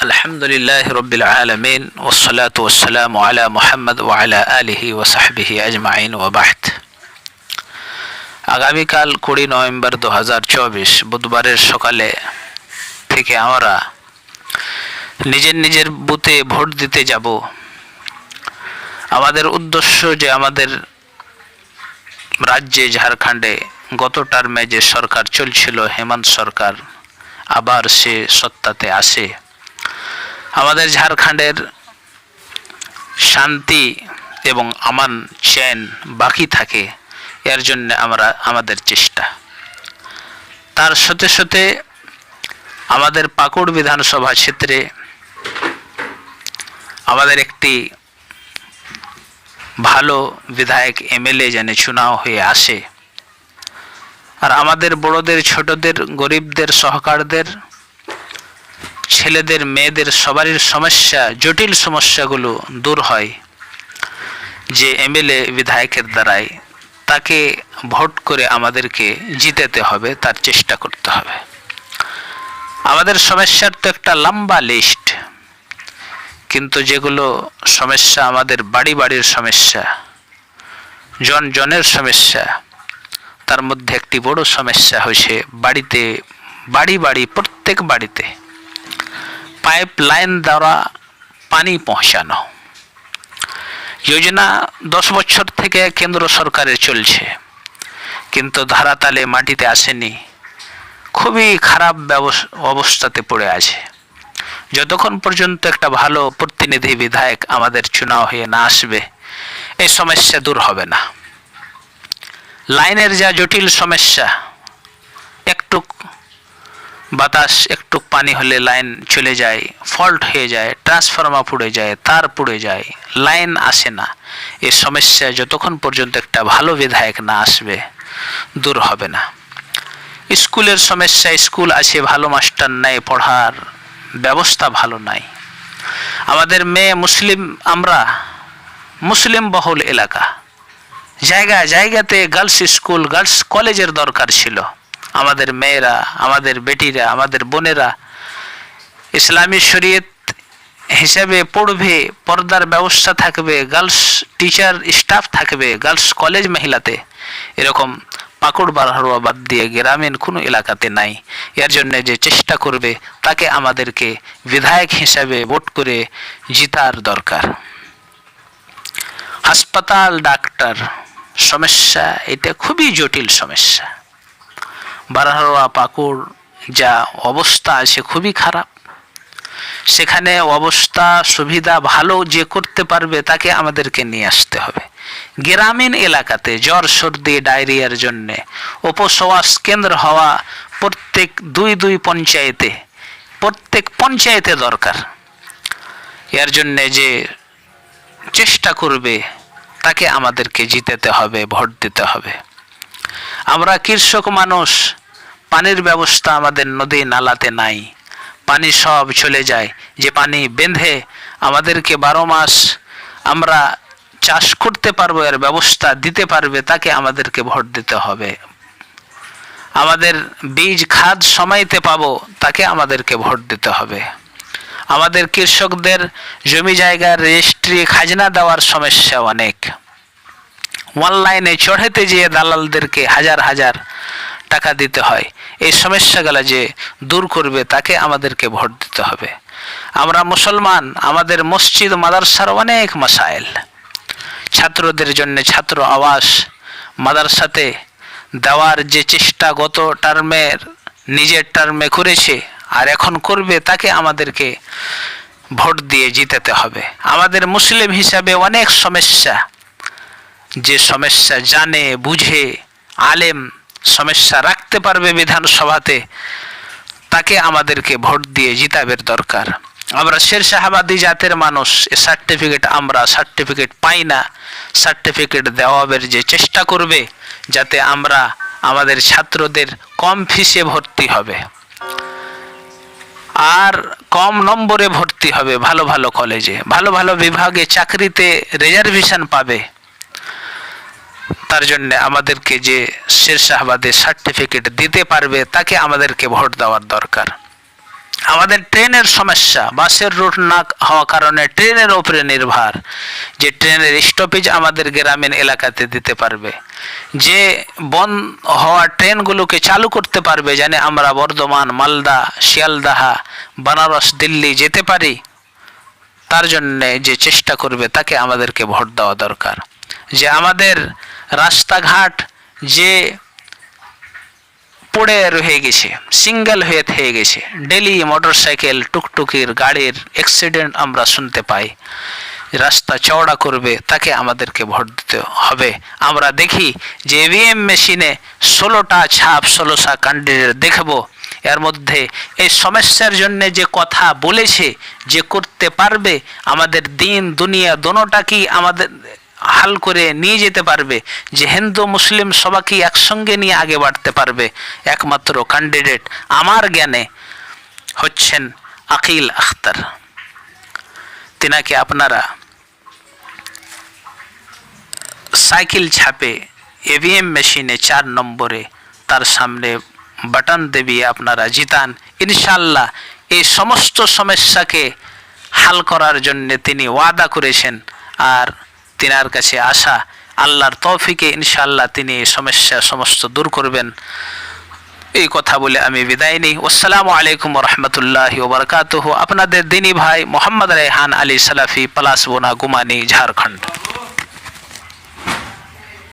আলহামদুলিল্লাহ রব্বিল আলামিন ওয়াসসালাতু ওয়াসসালামু আলা মুহাম্মদ ওয়া আলা আলিহি ওয়া সাহবিহি আজমাইন ওয়া বা'দ। আগামীকাল 20 নভেম্বর 2024 বুধবারের সকালে থেকে আমরা নিজের বুথে ভোট দিতে যাব। আমাদের উদ্দেশ্য যে আমাদের রাজ্যে ঝাড়খণ্ডে গত টার্মে যে সরকার চলছিল হেমন্ত সরকার আবার সে সত্তাতে আসে, আমাদের ঝাড়খণ্ডের শান্তি এবং আমান চ্যান বাকি থাকে, এর জন্য আমাদের চেষ্টা। তার সাথে সাথে আমাদের পাকুড় বিধানসভা ক্ষেত্রে আমাদের একটি ভালো বিধায়ক এমএলএ যেন চুনাও হয়ে আসে, আর আমাদের বড়দের ছোটদের গরিবদের সহকারদের ছেলেদের মেয়েদের সবারই সমস্যা জটিল সমস্যাগুলো দূর হয় যে এমএলএ বিধায়কের দ্বারাই, তাকে ভোট করে আমাদেরকে জিতাতে হবে, তার চেষ্টা করতে হবে। আমাদের সমস্যার তো একটা লম্বা লিস্ট, কিন্তু যেগুলো সমস্যা আমাদের বাড়ির সমস্যা, জনের সমস্যা, তার মধ্যে একটি বড় সমস্যা হয়েছে বাড়ি প্রত্যেক বাড়িতে পাইপ লাইন দ্বারা পানি পৌঁছানো। যোজনা 10 বছর থেকে কেন্দ্র সরকারের চলছে, কিন্তু ধারাতালে মাটিতে আসেনি, খুবই খারাপ অবস্থাতে পড়ে আছে। যতক্ষণ পর্যন্ত একটা ভালো প্রতিনিধি বিধায়ক আমাদের চুনাও হয়ে না আসবে, এই সমস্যা দূর হবে না। লাইনের যা জটিল সমস্যা, একটু বাতাস একটু পানি হলে লাইন চলে যায়, ফল্ট হয়ে যায়, ট্রান্সফরমার পুড়ে যায়, তার পুড়ে যায়, লাইন আসে না। এই সমস্যা যতক্ষণ পর্যন্ত একটা ভালো বিধায়ক না আসবে দূর হবে না। স্কুলের সমস্যা, স্কুল আছে ভালো মাস্টার নাই, পড়ার ব্যবস্থা ভালো নাই। আমাদের মেয়ে মুসলিম, আমরা মুসলিম বহুল এলাকা, জায়গাতে গার্লস স্কুল গার্লস কলেজের দরকার ছিল। আমাদের মেয়েরা, আমাদের বেটিরা, আমাদের বোনেরা ইসলামী শরীয়ত হিসাবে পড়বে, পর্দার ব্যবস্থা থাকবে, গার্লস টিচার স্টাফ থাকবে গার্লস কলেজ মহিলাতে। এরকম পাকুড় বারহারোয়া বাদ দিয়ে গ্রামীণ কোনো এলাকাতে নাই। এর জন্য যে চেষ্টা করবে তাকে আমাদেরকে বিধায়ক হিসাবে ভোট করে জিতার দরকার। হাসপাতাল, ডাক্তার সমস্যা, এটা খুবই জটিল সমস্যা। বারহারোয়া পাকুড় যা অবস্থা আছে খুবই খারাপ। সেখানে অবস্থা সুবিধা ভালো যে করতে পারবে তাকে আমাদেরকে নিয়ে আসতে হবে। গ্রামীণ এলাকাতে জ্বর সর্দি ডায়রিয়ার জন্য উপসবাস কেন্দ্র হওয়া প্রত্যেক প্রত্যেক পঞ্চায়েতে দরকার। এর জন্য যে চেষ্টা করবে তাকে আমাদেরকে জিতাতে হবে, ভোট দিতে হবে। আমরা কৃষক মানুষ, পানির ব্যবস্থা আমাদের নদী নালাতে নাই, পানি সব চলে যায়। যে পানি বেঁধে আমাদেরকে 12 মাস আমরা চাষ করতে পারবো, এর ব্যবস্থা দিতে পারবে তাকে আমাদেরকে ভোট দিতে হবে। আমাদের বীজ খাদ সময়তে পাবো তাকে আমাদেরকে ভোট দিতে হবে। আমাদের কৃষকদের জমি জায়গার রেজিস্ট্রি খাজনা দেওয়ার সমস্যা অনেক। অনলাইনে চড়াইতে যেয়ে দালালদেরকে হাজার টাকা দিতে হয়। এই সমস্যাগুলো যে দূর করবে তাকে আমাদেরকে ভোট দিতে হবে। আমরা মুসলমান, আমাদের মসজিদ মাদ্রাসার অনেক মাসাইল, ছাত্রদের জন্য ছাত্র আবাস মাদ্রাসাতে দেওয়ার যে চেষ্টা গত টার্মের নিজের টার্মে করেছে আর এখন করবে, তাকে আমাদেরকে ভোট দিয়ে জিতাতে হবে। আমাদের মুসলিম হিসাবে অনেক সমস্যা, যে সমস্যা জানে বুঝে আলেম সমস্যা রাখতে পারবে বিধানসভাতে, তাকে আমাদেরকে ভোট দিয়ে জিতাবের দরকার। আমরা শেরশাহাবাদী জাতের মানুষ, আমরা সার্টিফিকেট পাই না। সার্টিফিকেট দেওয়াবের যে চেষ্টা করবে যাতে আমরা আমাদের ছাত্রদের কম ফিসে ভর্তি হবে আর কম নম্বরে ভর্তি হবে, ভালো কলেজে, ভালো বিভাগে চাকরিতে রিজার্ভেশন পাবে। তার জন্য আমাদেরকে যে শেরশাহাবাদের সার্টিফিকেট দিতে পারবে তাকে আমাদেরকে ভোট দেওয়ার দরকার। আমাদের ট্রেনের সমস্যা, বাসের রুট না হওয়া কারণে ট্রেনের উপরে নির্ভর, যে ট্রেনের স্টপেজ আমাদের গ্রামীণ এলাকাতে দিতে পারবে, যে বন্ধ হওয়া ট্রেনগুলোকে চালু করতে পারবে, জানে আমরা বর্ধমান, মালদা, শিয়ালদাহা, বানারস, দিল্লি যেতে পারি, তার জন্যে যে চেষ্টা করবে তাকে আমাদেরকে ভোট দেওয়া দরকার। যে আমাদের রাস্তাঘাট যে পড়ে রয়ে গেছে, সিঙ্গেল হয়ে থেকে গেছে, ডেলি মোটরসাইকেল টুকটুকির গাড়ির অ্যাক্সিডেন্ট আমরা শুনতে পাই, রাস্তা চওড়া করবে তাকে আমাদেরকে ভোট দিতে হবে। আমরা দেখি যে ইভিএম মেশিনে 16টা ছাপ, 16টা ক্যান্ডিডেট দেখব, এর মধ্যে এই সমস্যার জন্য যে কথা বলেছে, যে করতে পারবে, আমাদের দিন দুনিয়া দোনোটাকেই আমাদের হাল করে নিয়ে যেতে পারবে, যে হিন্দু মুসলিম সবাইকে একসঙ্গে নিয়ে আগে বাড়তে পারবে, একমাত্র ক্যান্ডিডেট আমার জ্ঞানে হচ্ছেন আকিল আখতার। তিনাকে আপনারা সাইকেল ছাপে ইভিএম মেশিনে 4 নম্বরে তার সামনে বাটন দেবিয়ে আপনারা জিতান। ইনশাআল্লাহ এই সমস্ত সমস্যাকে হাল করার জন্য তিনি ওয়াদা করেছেন, আর তিনার কাছে আশা আল্লাহর তৌফিকে ইনশাআল্লাহ তিনি এই সমস্যা সমস্ত দূর করবেন। এই কথা বলে আমি বিদায় নিই। আসসালামু আলাইকুম ওয়া রাহমাতুল্লাহি ওয়া বারাকাতুহু। আপনাদের দিনী ভাই মোহাম্মদ রায়হান আলী সালাফি, পলাশবোনা, গুমানি, ঝাড়খণ্ড।